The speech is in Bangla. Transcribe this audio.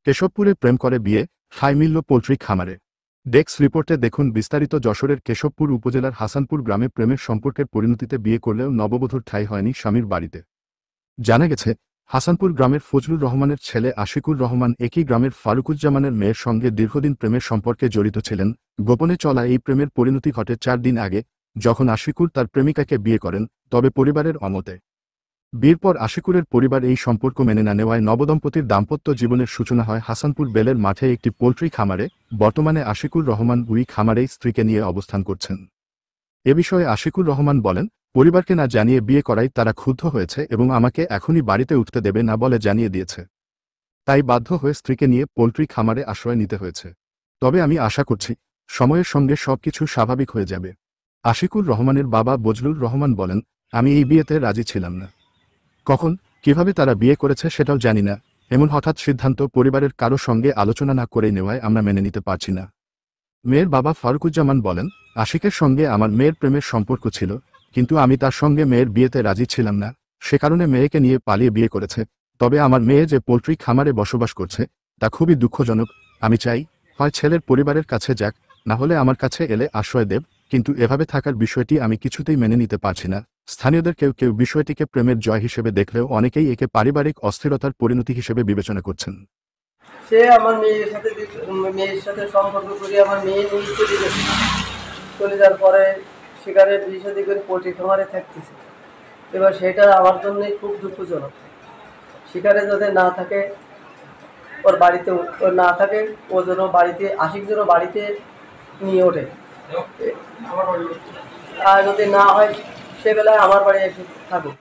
কেশবপুরে প্রেম করে বিয়ে, ঠাঁই মিলল পোল্ট্রি খামারে। ডেস্ক রিপোর্টে দেখুন বিস্তারিত। যশোরের কেশবপুর উপজেলার হাসানপুর গ্রামে প্রেমের সম্পর্কের পরিণতিতে বিয়ে করলেও নববধূর ঠাঁই হয়নি স্বামীর বাড়িতে। জানা গেছে, হাসানপুর গ্রামের ফজলুর রহমানের ছেলে আশিকুর রহমান একই গ্রামের ফারুকুজ্জামানের মেয়ের সঙ্গে দীর্ঘদিন প্রেমের সম্পর্কে জড়িত ছিলেন। গোপনে চলা এই প্রেমের পরিণতি ঘটে 4 দিন আগে, যখন আশিকুর তার প্রেমিকাকে বিয়ে করেন, তবে পরিবারের অমতে। বিয়ের পর আশিকুরের পরিবার এই সম্পর্ক মেনে না নেওয়ায় নবদম্পতির দাম্পত্য জীবনের সূচনা হয় হাসানপুর বেলের মাঠে একটি পোল্ট্রি খামারে। বর্তমানে আশিকুর রহমান ওই খামারেই স্ত্রীকে নিয়ে অবস্থান করছেন। এ বিষয়ে আশিকুর রহমান বলেন, পরিবারকে না জানিয়ে বিয়ে করায় তারা ক্ষুব্ধ হয়েছে এবং আমাকে এখনই বাড়িতে উঠতে দেবে না বলে জানিয়ে দিয়েছে। তাই বাধ্য হয়ে স্ত্রীকে নিয়ে পোল্ট্রি খামারে আশ্রয় নিতে হয়েছে। তবে আমি আশা করছি, সময়ের সঙ্গে সবকিছু স্বাভাবিক হয়ে যাবে। আশিকুর রহমানের বাবা বজলুর রহমান বলেন, আমি এই বিয়েতে রাজি ছিলাম না। কখন, কিভাবে তারা বিয়ে করেছে সেটাও জানি না। এমন হঠাৎ সিদ্ধান্ত পরিবারের কারো সঙ্গে আলোচনা না করে নেওয়ায় আমরা মেনে নিতে পারছি না। মেয়ের বাবা ফারুকুজ্জামান বলেন, আশিকের সঙ্গে আমার মেয়ের প্রেমের সম্পর্ক ছিল, কিন্তু আমি তার সঙ্গে মেয়ের বিয়েতে রাজি ছিলাম না। সে কারণে মেয়েকে নিয়ে পালিয়ে বিয়ে করেছে। তবে আমার মেয়ে যে পোল্ট্রি খামারে বসবাস করছে, তা খুবই দুঃখজনক। আমি চাই, হয় ছেলের পরিবারের কাছে যাক, না হলে আমার কাছে এলে আশ্রয় দেব, কিন্তু এভাবে থাকার বিষয়টি আমি কিছুতেই মেনে নিতে পারছি না। স্থানীয়দের কেউ কেউ বিষয়টিকে প্রেমের জয় হিসেবে দেখলেও অনেকেই একে পারিবারিক অস্থিরতার পরিণতি হিসেবে বিবেচনা করছেন। সে আমার মেয়ের সাথে সম্পর্ক করি, আমার মেয়ে নিয়ে চলে গেছে। চলে যাওয়ার পরে সেখানে বিয়ে শাদী করে পোল্ট্রি খামারে থাকতেছে। এবার সেটা আমার জন্যই খুব দুঃখজনক। সেখানে যাতে না থাকে, ওর বাড়িতে ওর না থাকে, ও যেন বাড়িতে আশিক যেন বাড়িতে নিয়ে ওঠে। আর যদি না হয়, সে বেলায় আমার বাড়ি এসে থাকুক।